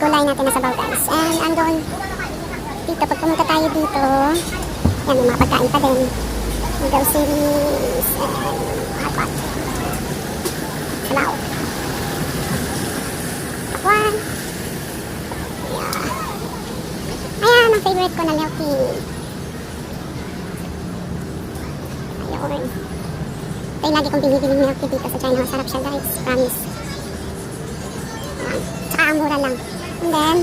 gulay natin na sabaw guys. And andun, dito, pag pumunta tayo dito, yan, may mga pagkain pa din. Groceries, and hot pot. Sabaw. Takwan. Yeah. Ayan, ang favorite ko na milk tea. Ayun. Ito yung lagi kong binibiling milk tea dito sa China. Masarap siya guys. Promise. Ayan. Tsaka ang mura lang. And then,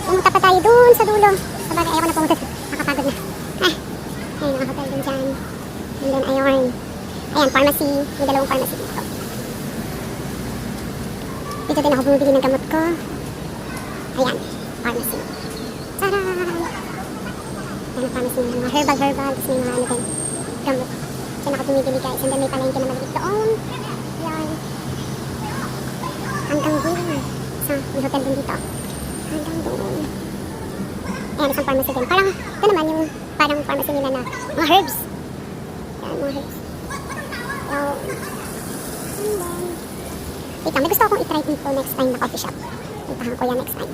pumunta pa tayo dun sa dulo. Sabagay, ayaw ko na pumunta. Nakapagod na. Ayun, naka-hotel din dyan. And then, ayun. Ayan, pharmacy. May dalawang pharmacy dito. Dito din ako bumibili ng gamot ko. Ayan, pharmacy. Tara! Ayan, pharmacy. Mga herbal. Tapos may mga ano din. Gamot. Diyan ako bumibili guys. And then may palengke na maliit doon. Ayan. Hanggang doon. May hotel din dito. Hanggang doon. Ayan, isang pharmacy din. Parang, ito naman yung parang pharmacy nila na mga herbs. Ayan, mga herbs. So, and then, wait lang, may gusto akong itry dito next time na coffee shop. Puntahan ko yan next time.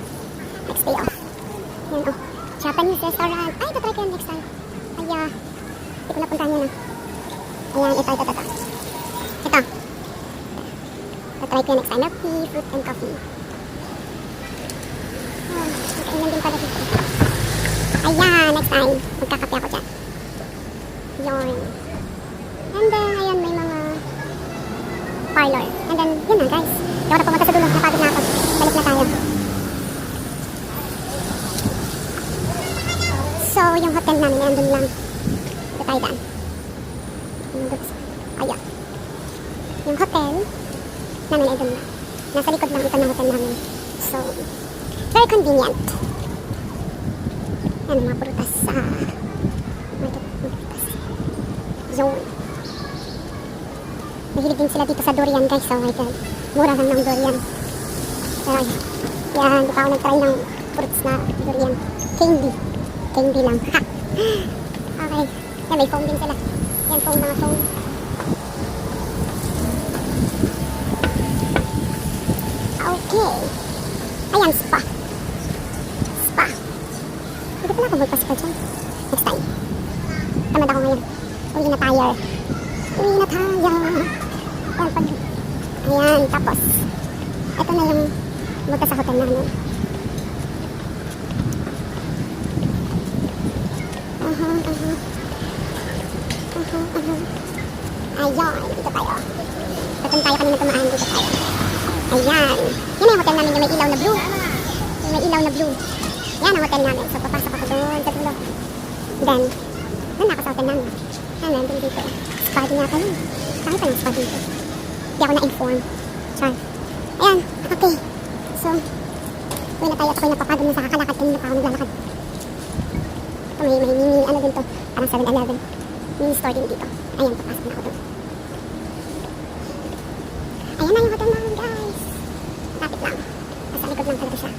Next day off. Ayan, oh. Japanese restaurant. Ay, tatry ko yan next time. Ay, hindi ko napuntahan yan ah. Ayan, ito. Ito. Tatry ko yan next time. Milk tea, fruit, and coffee. Nakainan din pala dito. Ayan, next time. Magkakape ako dyan. Yun. And then, ayan, may mga parlor. And then, yun na guys. Hindi ako na pumunta sa dulo. Napagod na ako. Balik na tayo. So, yung hotel namin, nandun lang. Ito tayo daan. Ayan. Yung hotel namin ay dun lang. Nasa likod lang ito ng hotel namin. So, very convenient. Yan, mga prutas sa market. Zone. Mahilig din sila dito sa durian guys. So, my God. Mura lang ng durian. Pero, yan, di pa ako nag-try ng fruits na durian. Candy lang. Ha! Okay. Yan, may foam din sila. Yan, mga foam. Okay. Ayan, spa. Hindi pala ako magpa-spa dyan. Next time. Tamad ako ngayon. Uwi na tayo. Ayan, tapos. Ito na yung punta sa hotel namin. Ayan, dito tayo. Doon tayo kanina tumaan, dito tayo. Ayan. Yan yung hotel namin, yung may ilaw na blue. Yung may ilaw na blue. Yan ang hotel namin. So, papasok ako doon sa dulo. Then, doon ako sa hotel namin. Ayan, nandun dito. Spa din yata yun. Saan pa yung spa dito? Hindi ako na-inform. Char. Ayan, okay. So, uwi na tayo at ako'y napapagod na sa kakalakad. Kanina pa ako naglalakad. Ito, may mini, ano din to. Parang 7-Eleven. Mini store din dito. Ayan, papasok na ako doon. Ayan na yung hotel namin, guys. Lapit lang. Nasa likod lang talaga siya.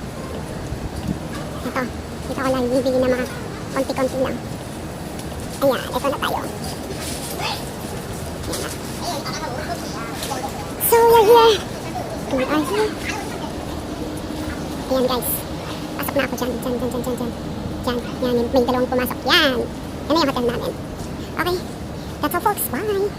Ito. Dito ako lang bibili na mga konti-konti lang. Ayan, ito na tayo. Ayan na. So, we're here. We are here. Ayan, guys. Pasok na ako dyan. Dyan. Yan, may dalawang pumasok. Yan. Yan na yung hotel namin. Okay. That's all, folks. Bye.